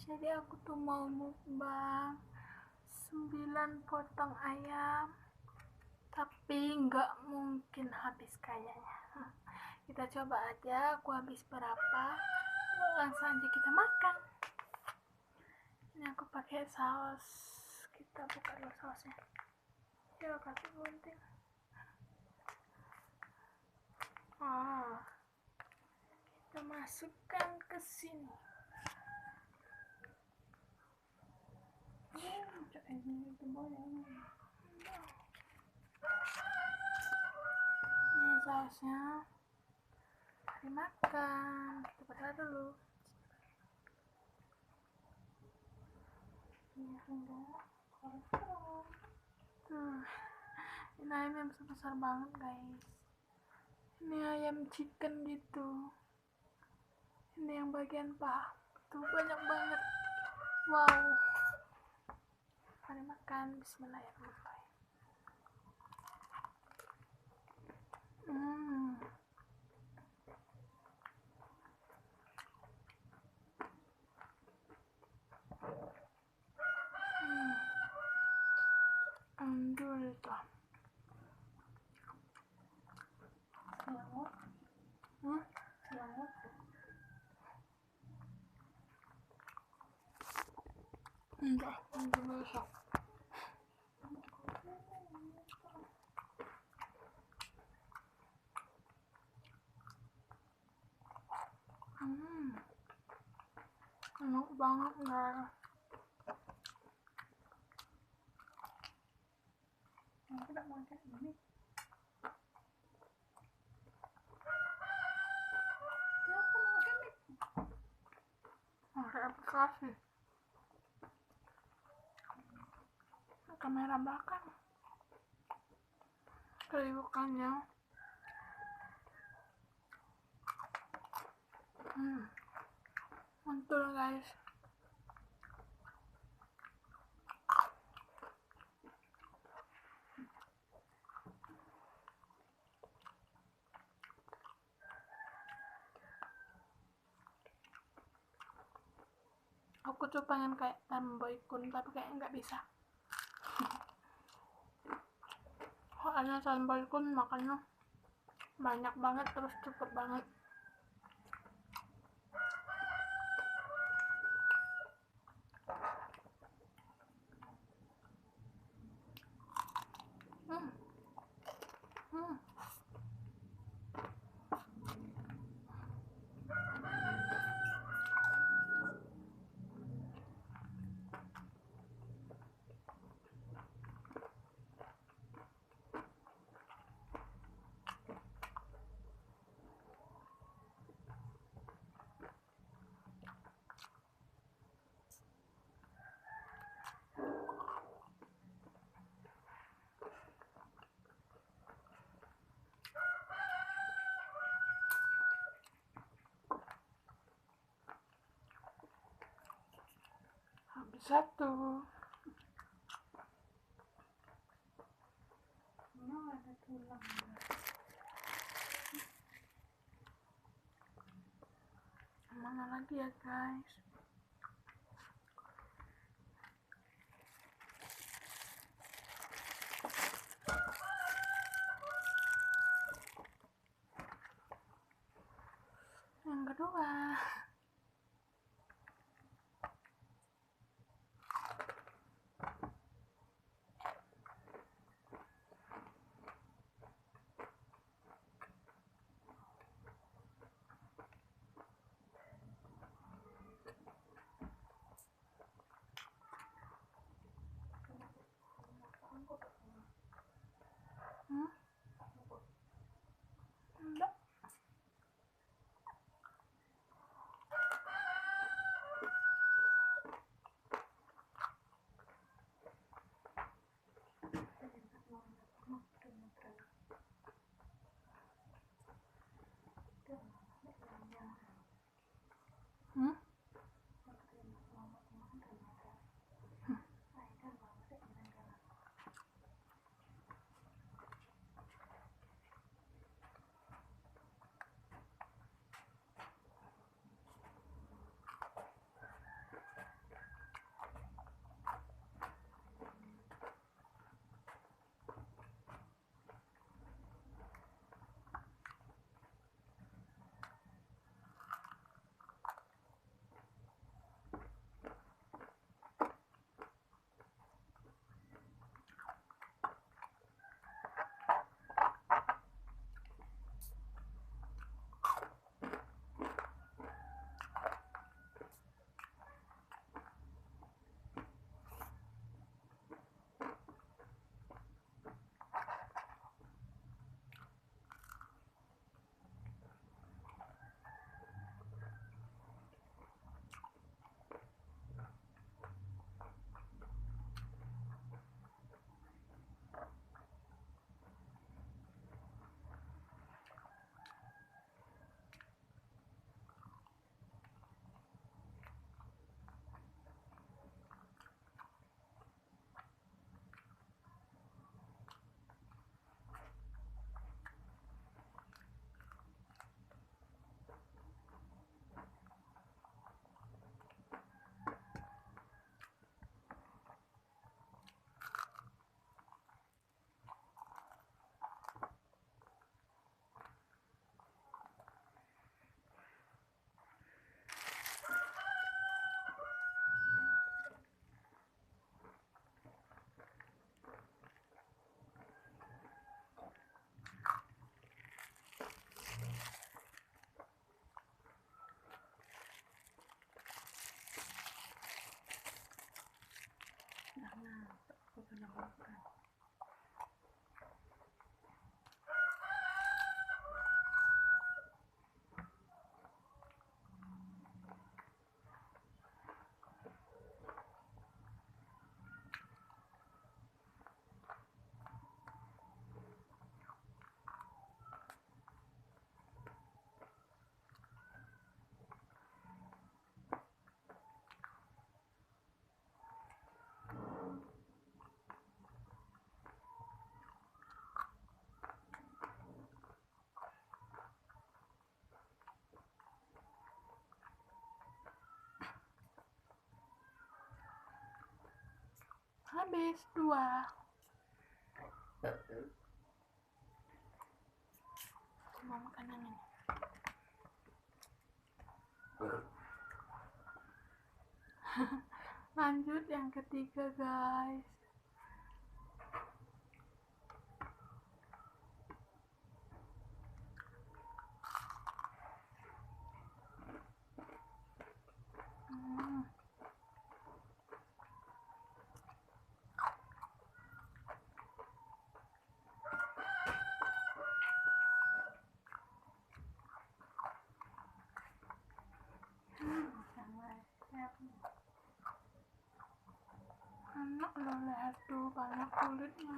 Jadi aku tuh mau mukbang 9 potong ayam, tapi nggak mungkin habis kayaknya. Kita coba aja aku habis berapa, langsung aja kita makan. Ini aku pakai saus, kita buka dulu sausnya. Ya kasih gunting. Kita masukkan ke sini. Ini sausnya. Mari makan. Kita berdoa dulu. Tuh, ini ayam yang besar banget guys. Ini ayam chicken gitu. Ini yang bagian paha. Tuh banyak banget. Wow. Mari makan. Bismillahirrahmanirrahim. Alhamdulillah. Enggak, alhamdulillah. Enak banget guys. Aku tidak mau makan ini. Ya aku mau makan ini. Ada aplikasi. Kamera belakang. Keriukannya. Mantul guys. Aku tuh pengen kayak Boy Kun, tapi kayaknya nggak bisa. Soalnya Boy Kun makannya banyak banget, terus cepet banget. Habis satu. Ada tulang. Mana lagi ya guys? Yang kedua. Enggak. habis 2. Semua makanan ini. Lanjut yang ketiga guys. Enak loh, lihat tuh banyak kulitnya.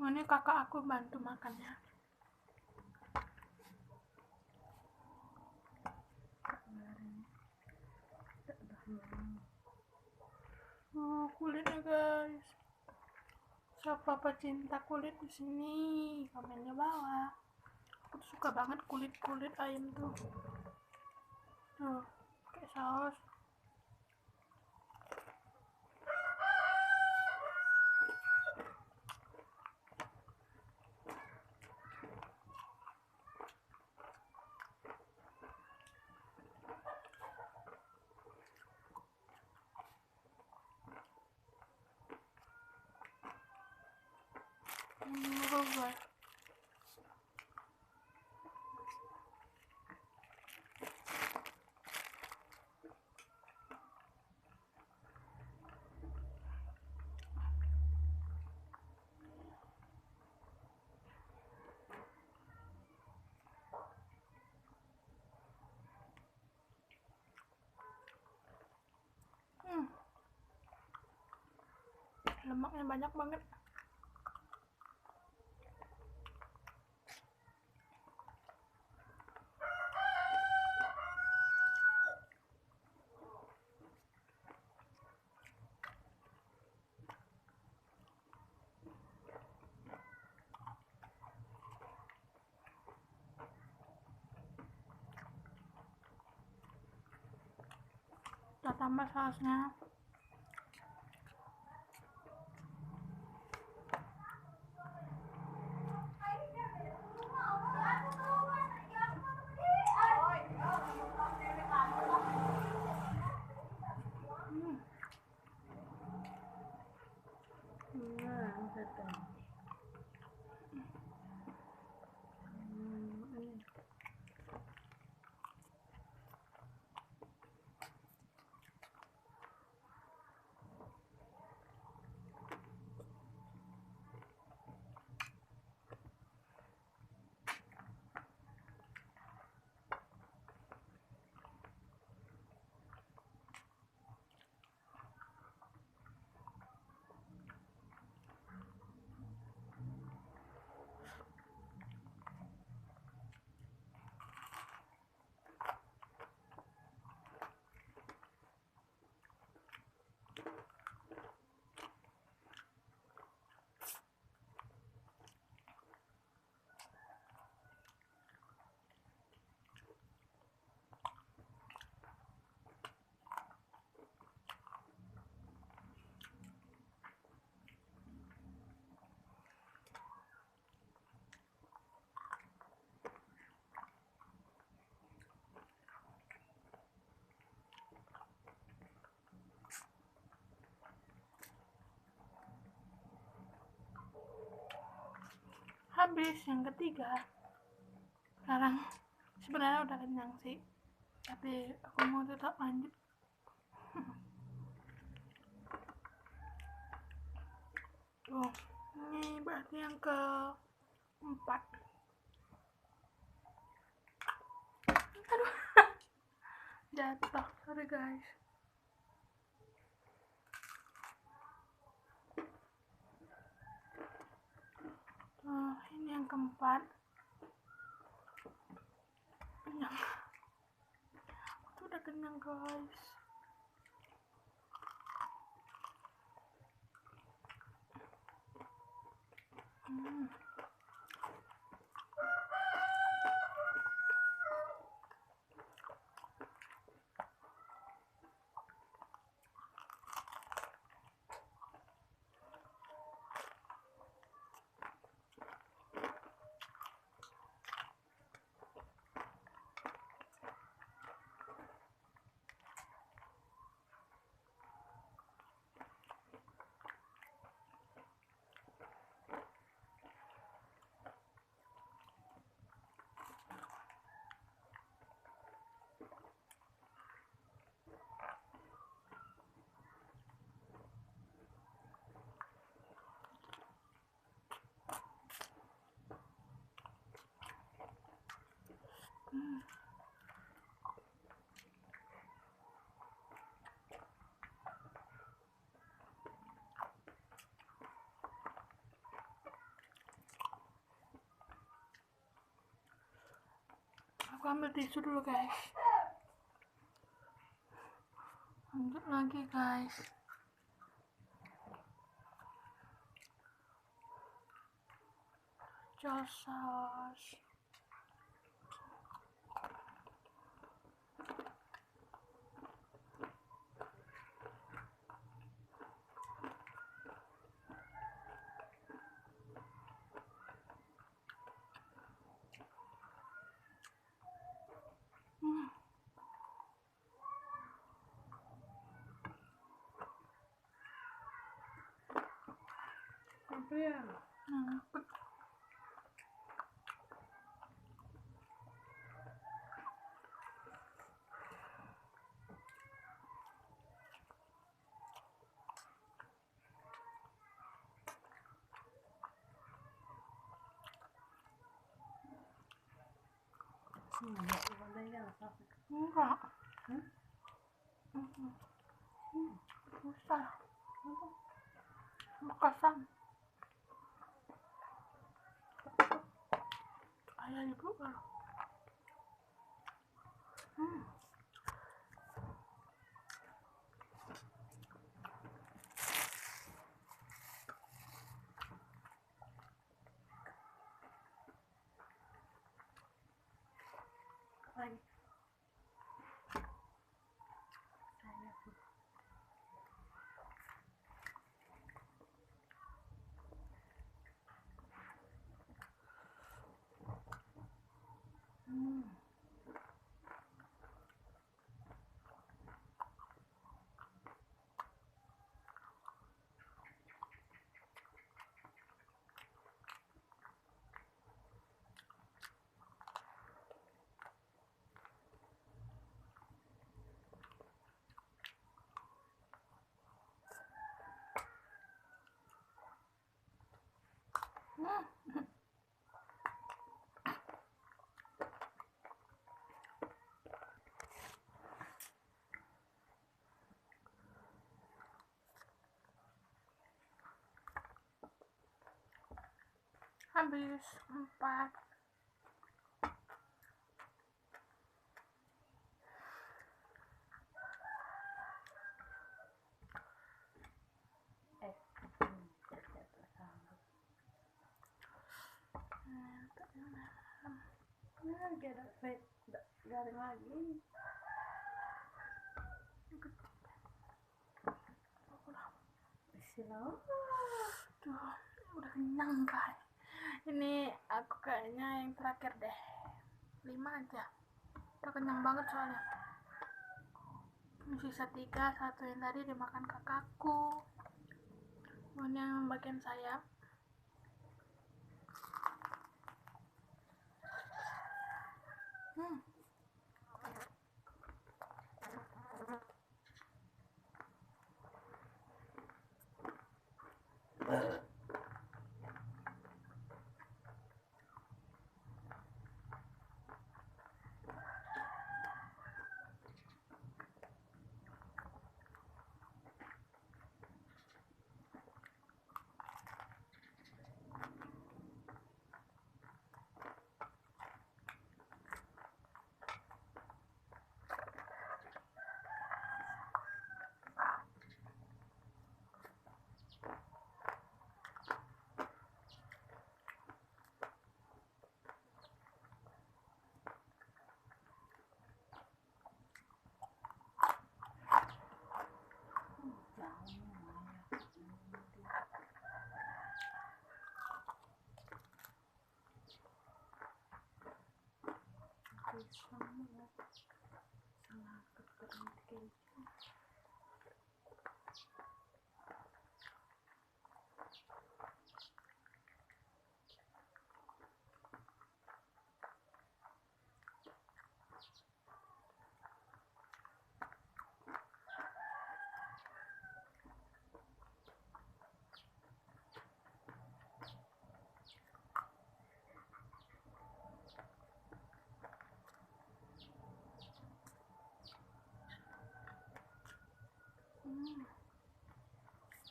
Ini kakak aku bantu makannya. Kulitnya guys. Siapa pecinta kulit di sini? Komennya bawah. Aku tuh suka banget kulit ayam tuh. Tuh, kayak saus. Guys. Lemaknya banyak banget. Kita tambah sausnya. Habis yang ketiga. Sekarang sebenarnya udah kenyang sih, tapi aku mau tetap lanjut. Tuh, ini berarti yang keempat. Aduh, jatuh, sorry guys. Tuh, ini yang keempat. Kenyang. Aku udah kenyang guys. Aku ambil tisu dulu guys. Lanjut lagi guys. Saus. Apa ya? Enggak, bukan ya apa? Enggak. Besar. Bekasan. Ayah ibu kalau. Lagi. Saya tuh. Habis 4. Ada garing lagi. Silau. Tuh, udah kenyang guys. Ini aku kayaknya yang terakhir deh. 5 aja. Udah kenyang banget soalnya. Ini sisa 3, satu yang tadi dimakan kakakku. Ini yang bagian sayap.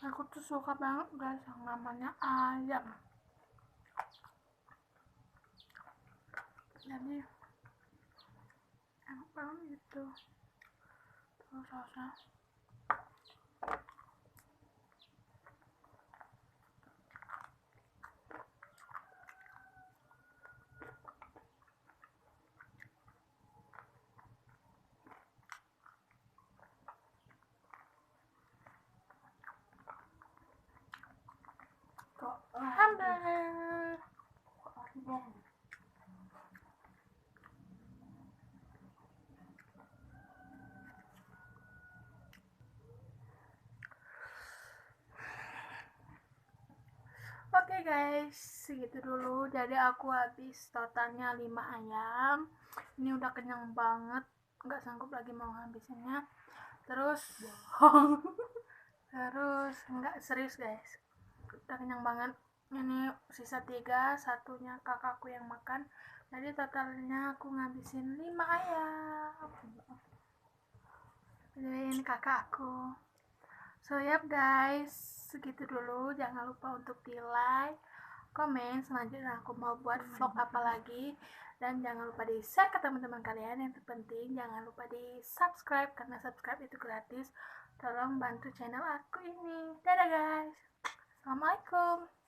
Aku tuh suka banget guys yang namanya ayam. Jadi enak banget gitu. Terus sausnya Kok sambal. orbong. Oke guys, segitu dulu. Jadi aku habis totalnya 5 ayam. Ini udah kenyang banget, nggak sanggup lagi mau ngabisinnya. Terus terus nggak serius guys, udah kenyang banget. Ini sisa 3, satunya kakakku yang makan. Jadi totalnya aku ngabisin 5 ayam. Jadi ini kakakku. So yap guys, segitu dulu. Jangan lupa untuk di like, komen, selanjutnya aku mau buat vlog apa lagi. Dan jangan lupa di share ke teman-teman kalian. Yang terpenting jangan lupa di subscribe, karena subscribe itu gratis. Tolong bantu channel aku ini. Dadah guys, assalamualaikum.